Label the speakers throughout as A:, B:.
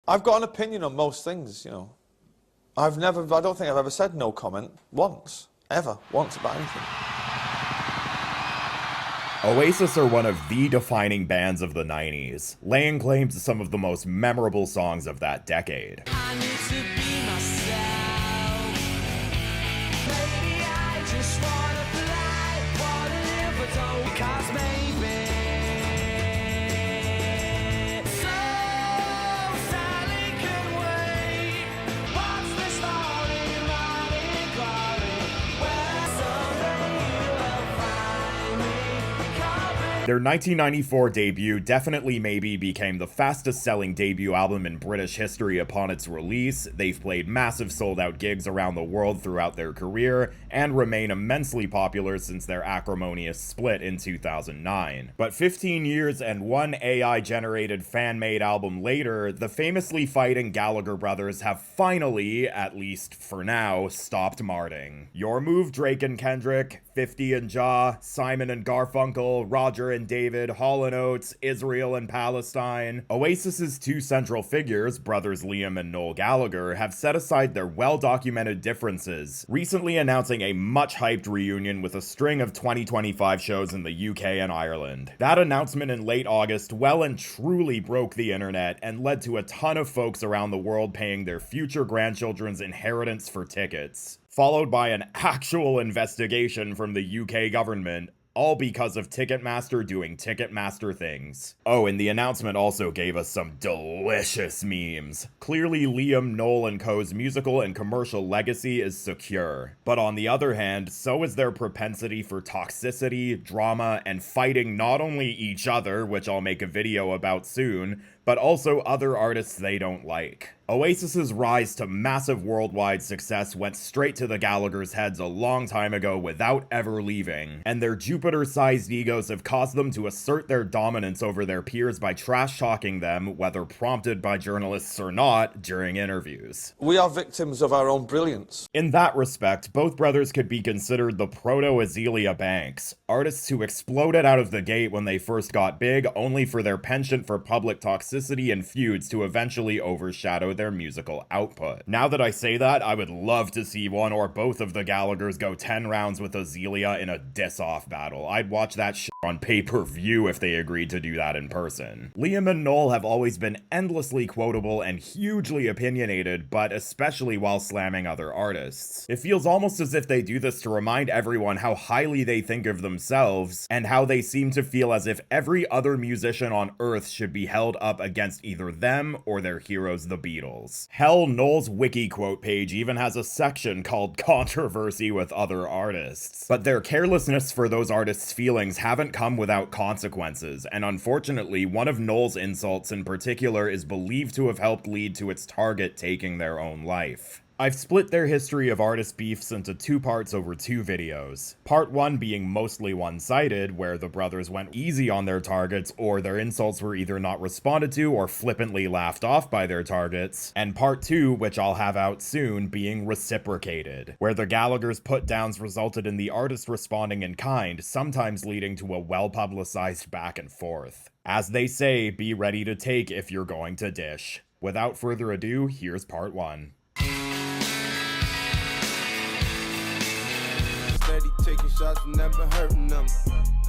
A: I've got an opinion on most things, you know. I don't think I've ever said no comment once, ever, once about anything.
B: Oasis are one of the defining bands of the 90s, laying claim to some of the most memorable songs of that decade.
C: I need to be myself. Maybe I just wanna fly, wanna live, but don't, because maybe. So Sally can wait. What's the story, morning glory? Well, someday you will find me coming.
B: Their 1994 debut Definitely Maybe became the fastest selling debut album in British history upon its release. They've played massive sold out gigs around the world throughout their career, and remain immensely popular since their acrimonious split in 2009. But 15 years and one AI-generated fan-made album later, the famously fighting Gallagher brothers have finally, at least for now, stopped marting. Your Move, Drake and Kendrick, 50 and Ja, Simon and Garfunkel, Roger and David, Hall & Oates, Israel and Palestine. Oasis's two central figures, brothers Liam and Noel Gallagher, have set aside their well-documented differences, recently announcing a much-hyped reunion with a string of 2025 shows in the UK and Ireland. That announcement in late August well and truly broke the internet and led to a ton of folks around the world paying their future grandchildren's inheritance for tickets, followed by an actual investigation from the UK government, all because of Ticketmaster doing Ticketmaster things. Oh, and the announcement also gave us some delicious memes. Clearly, Liam, Noel, and Co.'s musical and commercial legacy is secure. But on the other hand, so is their propensity for toxicity, drama, and fighting not only each other, which I'll make a video about soon, but also other artists they don't like. Oasis's rise to massive worldwide success went straight to the Gallaghers' heads a long time ago without ever leaving, and their Jupiter-sized egos have caused them to assert their dominance over their peers by trash-talking them, whether prompted by journalists or not, during interviews.
A: We are victims of our own brilliance.
B: In that respect, both brothers could be considered the proto-Azealia Banks, artists who exploded out of the gate when they first got big, only for their penchant for public toxicity and feuds to eventually overshadow their musical output. Now that I say that, I would love to see one or both of the Gallaghers go 10 rounds with Azealia in a diss-off battle. I'd watch that shit on pay-per-view if they agreed to do that in person. Liam and Noel have always been endlessly quotable and hugely opinionated, but especially while slamming other artists. It feels almost as if they do this to remind everyone how highly they think of themselves, and how they seem to feel as if every other musician on earth should be held up against either them or their heroes, the Beatles. Hell, Noel's wiki quote page even has a section called Controversy with Other Artists. But their carelessness for those artists' feelings haven't come without consequences, and unfortunately, one of Noel's insults in particular is believed to have helped lead to its target taking their own life. I've split their history of artist beefs into two parts over two videos. Part 1 being mostly one-sided, where the brothers went easy on their targets, or their insults were either not responded to or flippantly laughed off by their targets, and Part 2, which I'll have out soon, being Reciprocated, where the Gallaghers' putdowns resulted in the artist responding in kind, sometimes leading to a well-publicized back and forth. As they say, be ready to take if you're going to dish. Without further ado, here's Part 1.
D: Taking shots, never hurting them.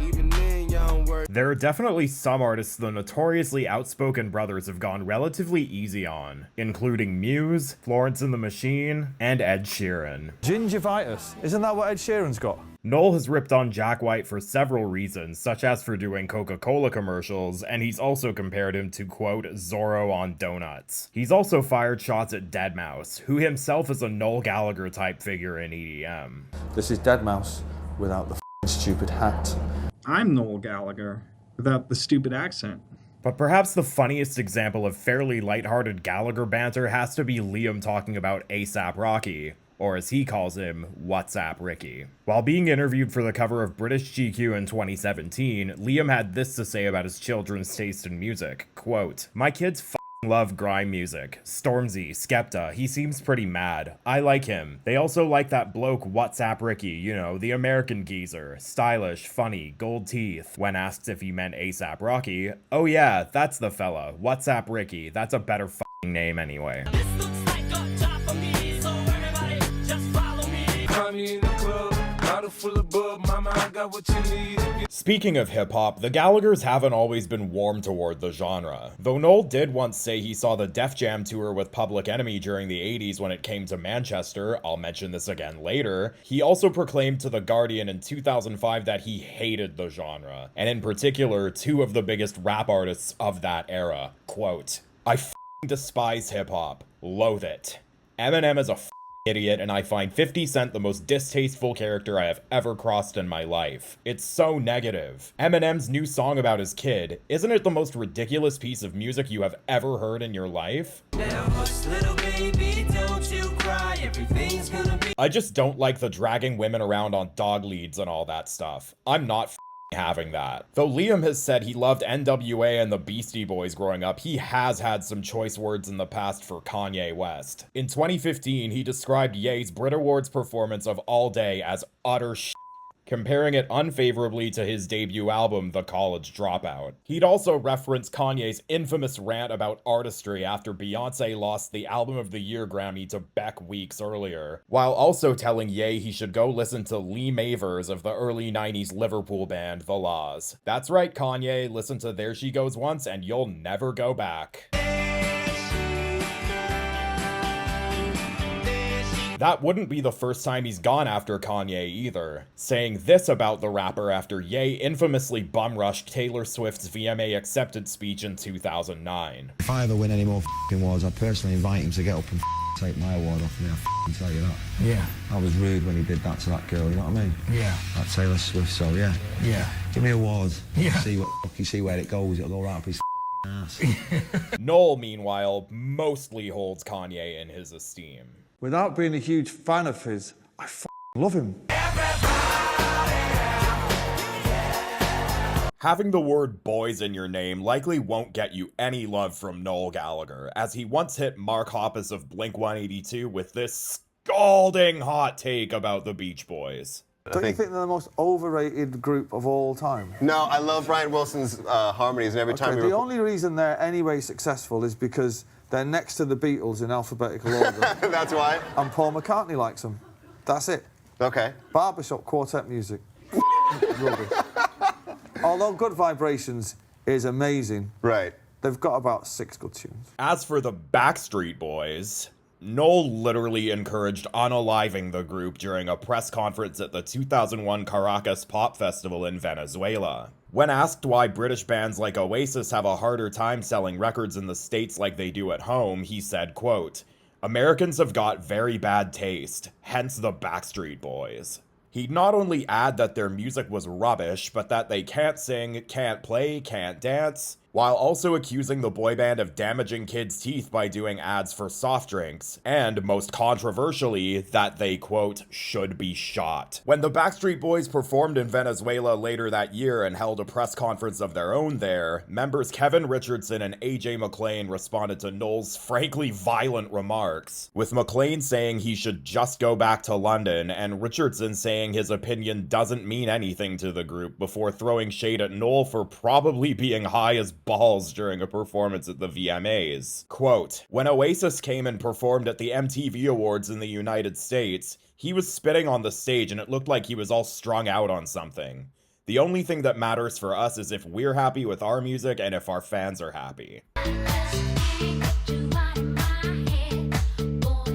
D: Even then, y'all don't worry.
B: There are definitely some artists the notoriously outspoken brothers have gone relatively easy on, including Muse, Florence and the Machine, and Ed Sheeran.
E: Gingivitis. Isn't that what Ed Sheeran's got?
B: Noel has ripped on Jack White for several reasons, such as for doing Coca-Cola commercials, and he's also compared him to, quote, Zorro on donuts. He's also fired shots at Deadmau5, who himself is a Noel Gallagher type figure in EDM.
A: This is Deadmau5 without the f***ing stupid hat.
F: I'm Noel Gallagher, without the stupid accent.
B: But perhaps the funniest example of fairly lighthearted Gallagher banter has to be Liam talking about ASAP Rocky, or as he calls him, WhatsApp Ricky. While being interviewed for the cover of British GQ in 2017, Liam had this to say about his children's taste in music, quote, "My kids love grime music. Stormzy, Skepta, he seems pretty mad. I like him. They also like that bloke WhatsApp Ricky, you know, the American geezer. Stylish, funny, gold teeth." When asked if he meant ASAP Rocky, "Oh yeah, that's the fella. WhatsApp Ricky. That's a better name anyway.
C: This looks like a job for me, so everybody just follow me.
D: Find me in the club, bottle full of bub, mama, I got what you need.
B: Speaking of hip-hop, the Gallaghers haven't always been warm toward the genre. Though Noel did once say he saw the Def Jam tour with Public Enemy during the 80s when it came to Manchester, I'll mention this again later, he also proclaimed to The Guardian in 2005 that he hated the genre, and in particular, two of the biggest rap artists of that era. Quote, "I f***ing despise hip-hop. Loathe it. Eminem is a idiot, and I find 50 Cent the most distasteful character I have ever crossed in my life. It's so negative. Eminem's new song about his kid, isn't it the most ridiculous piece of music you have ever heard in your life?
C: Now hush, little baby, don't you cry, everything's gonna be.
B: I just don't like the dragging women around on dog leads and all that stuff. I'm not having that. Though Liam has said he loved NWA and the Beastie Boys growing up, he has had some choice words in the past for Kanye West. In 2015, he described Ye's Brit Awards performance of All Day as utter shit, comparing it unfavorably to his debut album, The College Dropout. He'd also referenced Kanye's infamous rant about artistry after Beyoncé lost the Album of the Year Grammy to Beck weeks earlier, while also telling Ye he should go listen to Lee Mavers of the early 90s Liverpool band The Laws. That's right, Kanye, listen to There She Goes Once and you'll never go back. That wouldn't be the first time he's gone after Kanye either, saying this about the rapper after Ye infamously bum-rushed Taylor Swift's VMA acceptance speech in 2009.
G: If I ever win any more awards, I'd personally invite him to get up and take my award off me, I tell you that.
H: Yeah.
G: I was rude when he did that to that girl, you know what I mean?
H: Yeah.
G: That Taylor Swift, so yeah.
H: Yeah.
G: Give me awards.
H: Yeah.
G: See where it goes, it'll go right up his ass.
B: Noel, meanwhile, mostly holds Kanye in his esteem.
E: Without being a huge fan of his, I love him.
B: Having the word boys in your name likely won't get you any love from Noel Gallagher, as he once hit Mark Hoppus of Blink-182 with this scalding hot take about the Beach Boys.
A: Don't you think they're the most overrated group of all time?
I: No, I love Brian Wilson's harmonies, and every time
A: The only reason they're anyway successful is because they're next to the Beatles in alphabetical order.
I: That's why?
A: And Paul McCartney likes them. That's it.
I: Okay.
A: Barbershop quartet music. Rubbish. Although Good Vibrations is amazing.
I: Right.
A: They've got about 6 good tunes.
B: As for the Backstreet Boys, Noel literally encouraged unaliving the group during a press conference at the 2001 Caracas Pop Festival in Venezuela. When asked why British bands like Oasis have a harder time selling records in the States like they do at home, he said, quote, "Americans have got very bad taste, hence the Backstreet Boys." He'd not only add that their music was rubbish, but that they can't sing, can't play, can't dance, while also accusing the boy band of damaging kids' teeth by doing ads for soft drinks, and, most controversially, that they, quote, should be shot. When the Backstreet Boys performed in Venezuela later that year and held a press conference of their own there, members Kevin Richardson and AJ McLean responded to Noel's frankly violent remarks, with McLean saying he should just go back to London, and Richardson saying his opinion doesn't mean anything to the group, before throwing shade at Noel for probably being high as balls during a performance at the VMAs. Quote, "When Oasis came and performed at the MTV Awards in the United States, he was spitting on the stage and it looked like he was all strung out on something. The only thing that matters for us is if we're happy with our music and if our fans are happy."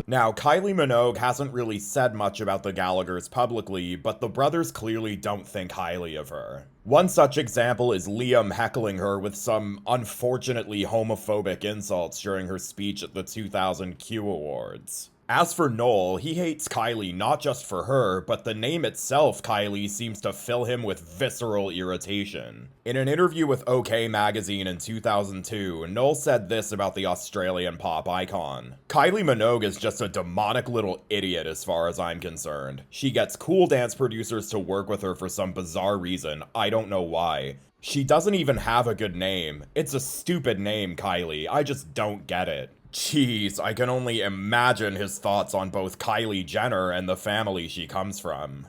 B: Now, Kylie Minogue hasn't really said much about the Gallaghers publicly, but the brothers clearly don't think highly of her. One such example is Liam heckling her with some unfortunately homophobic insults during her speech at the 2000 Q Awards. As for Noel, he hates Kylie not just for her, but the name itself, Kylie, seems to fill him with visceral irritation. In an interview with OK Magazine in 2002, Noel said this about the Australian pop icon. "Kylie Minogue is just a demonic little idiot as far as I'm concerned. She gets cool dance producers to work with her for some bizarre reason, I don't know why. She doesn't even have a good name. It's a stupid name, Kylie, I just don't get it." Jeez, I can only imagine his thoughts on both Kylie Jenner and the family she comes from.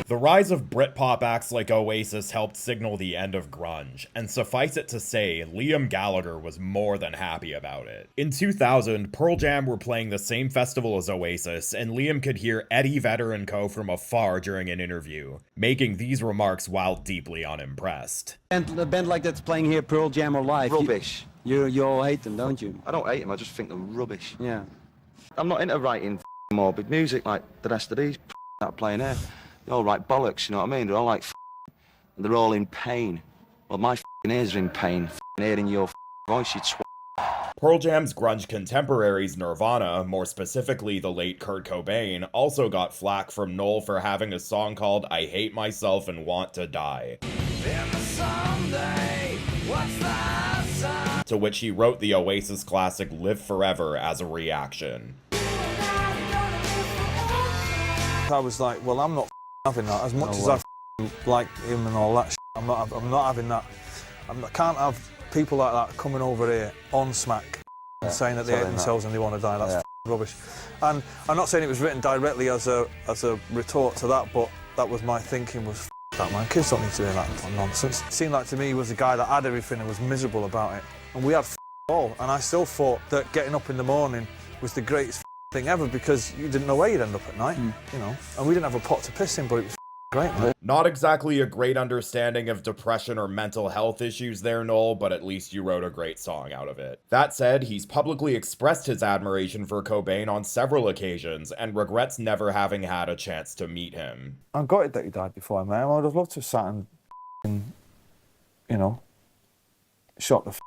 B: The rise of Britpop acts like Oasis helped signal the end of grunge, and suffice it to say, Liam Gallagher was more than happy about it. In 2000, Pearl Jam were playing the same festival as Oasis, and Liam could hear Eddie Vedder and co. from afar during an interview, making these remarks while deeply unimpressed.
H: And a band like that's playing here, Pearl Jam or live.
J: Rubbish.
H: You all hate them, don't you?
J: I don't hate them, I just think they're rubbish.
H: Yeah.
J: I'm not into writing morbid music like the rest of these that are playing here. They all write bollocks, you know what I mean? They're all like and they're all in pain. Well, my ears are in pain, hearing your voice, you twat.
B: Pearl Jam's grunge contemporaries Nirvana, more specifically the late Kurt Cobain, also got flack from Noel for having a song called I Hate Myself and Want to Die. To which he wrote the Oasis classic Live Forever as a reaction.
A: I was like, well, I'm not having that. As much as I like him and all that shit, I'm not having that. Can't have people like that coming over here on smack and saying that they hate themselves and they want to die. That's rubbish. And I'm not saying it was written directly as a retort to that, but that was my thinking was that, man. Kids don't need to hear that nonsense. It seemed like to me he was a guy that had everything and was miserable about it. And we had all. And I still thought that getting up in the morning was the greatest thing ever because you didn't know where you'd end up at night, you know. And we didn't have a pot to piss in, but it was great, man.
B: Not exactly a great understanding of depression or mental health issues there, Noel, but at least you wrote a great song out of it. That said, he's publicly expressed his admiration for Cobain on several occasions and regrets never having had a chance to meet him.
A: I'm gutted that he died before I met him. I would have loved to have sat and, you know, shot the shit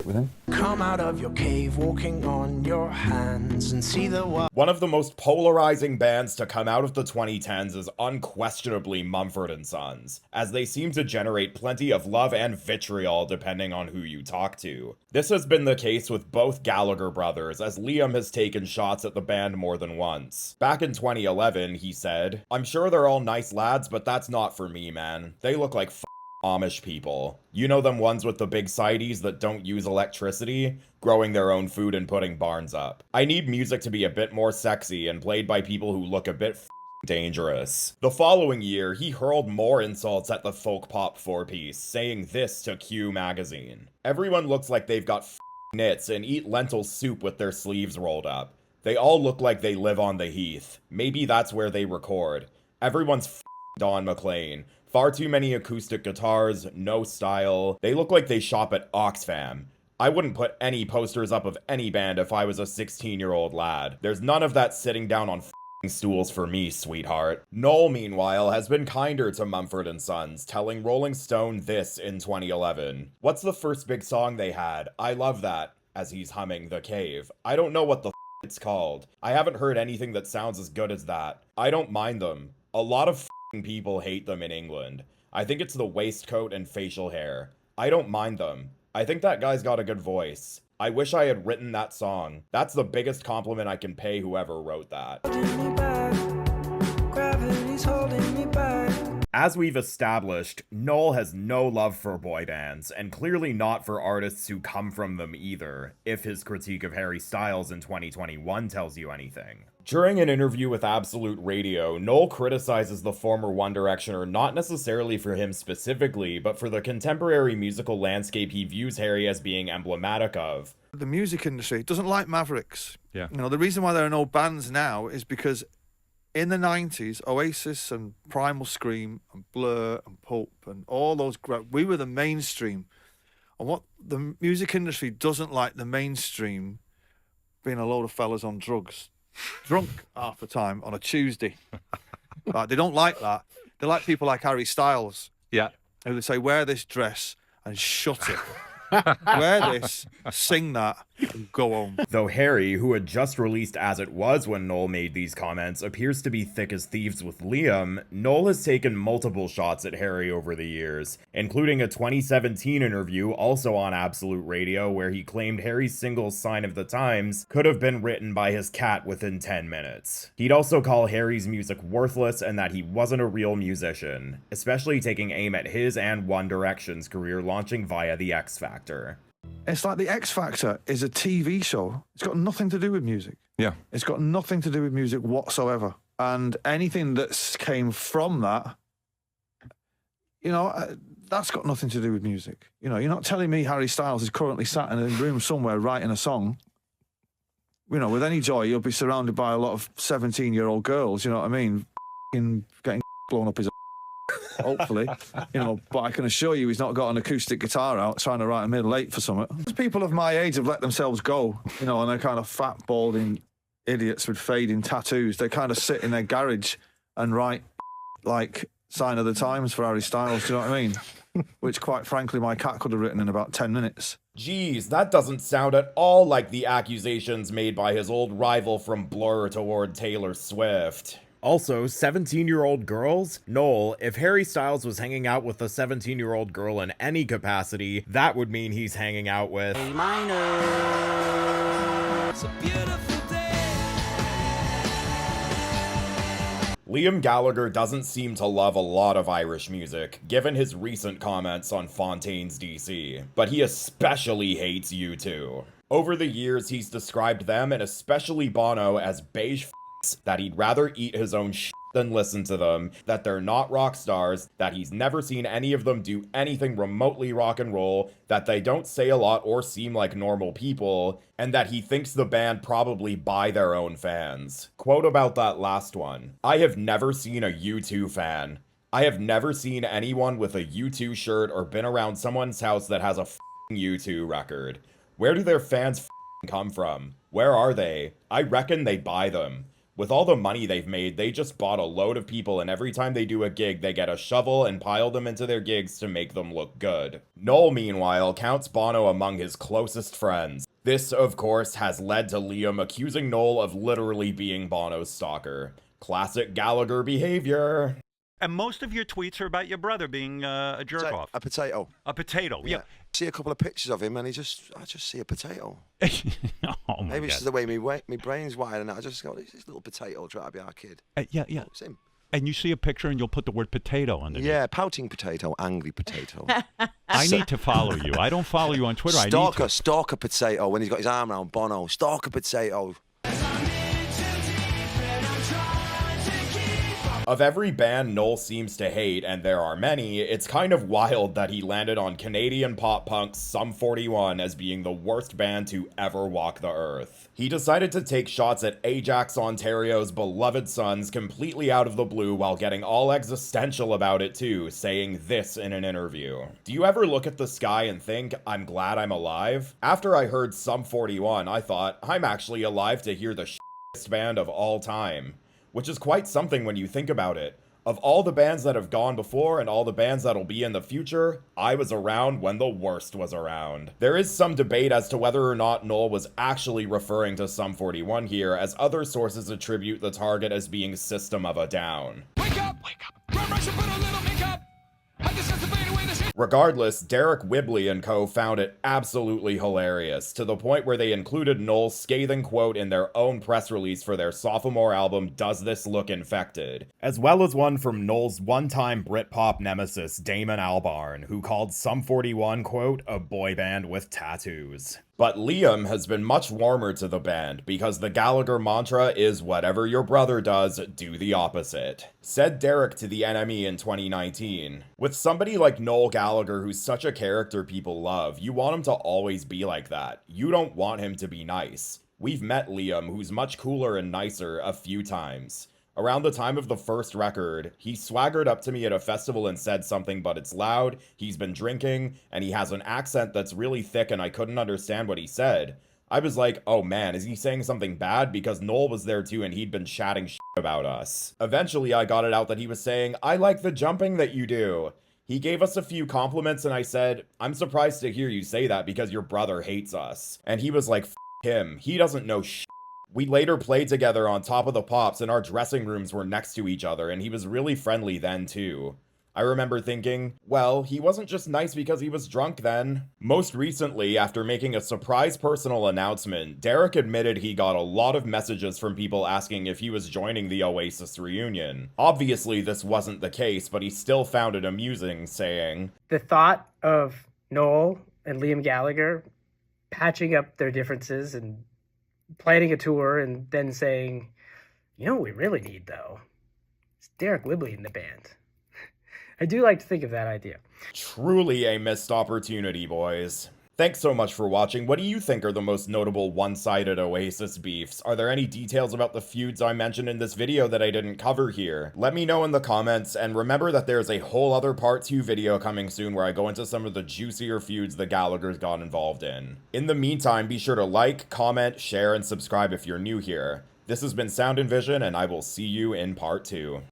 A: with him.
C: Come out of your cave, walking on your hands and see the world.
B: One of the most polarizing bands to come out of the 2010s is unquestionably Mumford Sons, as they seem to generate plenty of love and vitriol depending on who you talk to. This has been the case with both Gallagher brothers, as Liam has taken shots at the band more than once. Back in 2011, he said, "I'm sure they're all nice lads, but that's not for me, man. They look like Amish people. You know them ones with the big sides that don't use electricity, growing their own food and putting barns up. I need music to be a bit more sexy and played by people who look a bit dangerous." The following year, he hurled more insults at the folk pop four-piece, saying this to Q magazine. "Everyone looks like they've got knits and eat lentil soup with their sleeves rolled up. They all look like they live on the heath. Maybe that's where they record. Everyone's Don McLean. Far too many acoustic guitars, no style. They look like they shop at Oxfam. I wouldn't put any posters up of any band if I was a 16-year-old lad. There's none of that sitting down on stools for me, sweetheart." Noel, meanwhile, has been kinder to Mumford Sons, telling Rolling Stone this in 2011. "What's the first big song they had? I love that," as he's humming The Cave. "I don't know what the it's called. I haven't heard anything that sounds as good as that. I don't mind them. A lot of people hate them in England. I think it's the waistcoat and facial hair. I don't mind them. I think that guy's got a good voice. I wish I had written that song. That's the biggest compliment I can pay whoever wrote that." As we've established, Noel has no love for boy bands, and clearly not for artists who come from them either, if his critique of Harry Styles in 2021 tells you anything. During an interview with Absolute Radio, Noel criticizes the former One Directioner not necessarily for him specifically, but for the contemporary musical landscape he views Harry as being emblematic of.
E: The music industry doesn't like Mavericks.
F: Yeah.
E: You know, the reason why there are no bands now is because in the 90s, Oasis and Primal Scream and Blur and Pulp and all those, we were the mainstream. And what the music industry doesn't like the mainstream being a load of fellas on drugs, drunk half the time on a Tuesday. Like, they don't like that. They like people like Harry Styles.
F: Yeah.
E: Who they say, wear this dress and shut it. Wear this, sing that, and go home.
B: Though Harry, who had just released As It Was when Noel made these comments, appears to be thick as thieves with Liam, Noel has taken multiple shots at Harry over the years, including a 2017 interview also on Absolute Radio where he claimed Harry's single Sign of the Times could have been written by his cat within 10 minutes. He'd also call Harry's music worthless and that he wasn't a real musician, especially taking aim at his and One Direction's career launching via the X Factor.
E: It's like the X Factor is a TV show. It's got nothing to do with music.
F: Yeah.
E: It's got nothing to do with music whatsoever. And anything that came from that You know, that's got nothing to do with music. You know, you're not telling me Harry Styles is currently sat in a room somewhere writing a song. You know, with any joy, you'll be surrounded by a lot of 17-year-old girls, you know what I mean? Getting blown up his hopefully. You know, but I can assure you he's not got an acoustic guitar out trying to write a middle eight for something. People of my age have let themselves go, you know, and they're kind of fat, balding idiots with fading tattoos. They kind of sit in their garage and write, like, Sign of the Times for Harry Styles, do you know what I mean? Which, quite frankly, my cat could have written in about 10 minutes.
B: Geez, that doesn't sound at all like the accusations made by his old rival from Blur toward Taylor Swift. Also, 17-year-old girls? Noel, if Harry Styles was hanging out with a 17-year-old girl in any capacity, that would mean he's hanging out with
C: A minor. It's a beautiful day.
B: Liam Gallagher doesn't seem to love a lot of Irish music, given his recent comments on Fontaine's DC, but he especially hates U2. Over the years, he's described them, and especially Bono, as beige f***s, that he'd rather eat his own shit than listen to them, that they're not rock stars, that he's never seen any of them do anything remotely rock and roll, that they don't say a lot or seem like normal people, and that he thinks the band probably buy their own fans. Quote about that last one: "I have never seen a U2 fan. I have never seen anyone with a U2 shirt or been around someone's house that has a f***ing U2 record. Where do their fans f***ing come from? Where are they? I reckon they buy them. With all the money they've made, they just bought a load of people, and every time they do a gig, they get a shovel and pile them into their gigs to make them look good." Noel, meanwhile, counts Bono among his closest friends. This, of course, has led to Liam accusing Noel of literally being Bono's stalker. Classic Gallagher behavior.
K: And most of your tweets are about your brother being a jerk-off.
J: A potato.
K: A potato, yeah.
J: See a couple of pictures of him, and I just see a potato.
K: Oh, my
J: Maybe it's
K: God.
J: just the way my brain's wired, and I just go, this little potato try to be our kid.
K: Yeah.
J: Oh, it's him.
K: And you see a picture, and you'll put the word potato underneath.
J: Yeah, pouting potato, angry potato.
K: I need to follow you. I don't follow you on Twitter.
J: Stalker potato, when he's got his arm around Bono. Stalker potato.
B: Of every band Noel seems to hate, and there are many, it's kind of wild that he landed on Canadian pop punk's Sum 41 as being the worst band to ever walk the earth. He decided to take shots at Ajax, Ontario's beloved Sons completely out of the blue while getting all existential about it too, saying this in an interview: "Do you ever look at the sky and think, I'm glad I'm alive? After I heard Sum 41, I thought, I'm actually alive to hear the shittiest band of all time." Which is quite something when you think about it. Of all the bands that have gone before and all the bands that'll be in the future, I was around when the worst was around. There is some debate as to whether or not Noel was actually referring to Sum 41 here, as other sources attribute the target as being System of a Down.
C: Wake up! Run, rush, and put a little makeup. I just have to fade away the shit.
B: Regardless, Derek Whibley and co found it absolutely hilarious, to the point where they included Noel's scathing quote in their own press release for their sophomore album Does This Look Infected, as well as one from Noel's one-time Britpop nemesis Damon Albarn, who called Sum 41, quote, a boy band with tattoos. But Liam has been much warmer to the band, because the Gallagher mantra is whatever your brother does, do the opposite. Said Derek to the NME in 2019. With somebody like Noel Gallagher, who's such a character people love, you want him to always be like that. You don't want him to be nice. We've met Liam, who's much cooler and nicer, a few times. Around the time of the first record, he swaggered up to me at a festival and said something, but it's loud, he's been drinking, and he has an accent that's really thick and I couldn't understand what he said. I was like, oh man, is he saying something bad? Because Noel was there too and he'd been chatting shit about us. Eventually I got it out that he was saying, I like the jumping that you do. He gave us a few compliments and I said, I'm surprised to hear you say that because your brother hates us. And he was like, F him, he doesn't know shit. We later played together on Top of the Pops and our dressing rooms were next to each other and he was really friendly then too. I remember thinking, well, he wasn't just nice because he was drunk then. Most recently, after making a surprise personal announcement, Derek admitted he got a lot of messages from people asking if he was joining the Oasis reunion. Obviously this wasn't the case, but he still found it amusing, saying,
L: The thought of Noel and Liam Gallagher patching up their differences and planning a tour and then saying, you know what we really need, though? It's Derek Whibley in the band. I do like to think of that idea.
B: Truly a missed opportunity, boys. Thanks so much for watching. What do you think are the most notable one-sided Oasis beefs? Are there any details about the feuds I mentioned in this video that I didn't cover here? Let me know in the comments, and remember that there's a whole other part 2 video coming soon where I go into some of the juicier feuds the Gallaghers got involved in. In the meantime, be sure to like, comment, share, and subscribe if you're new here. This has been Sound and Vision, and I will see you in part 2.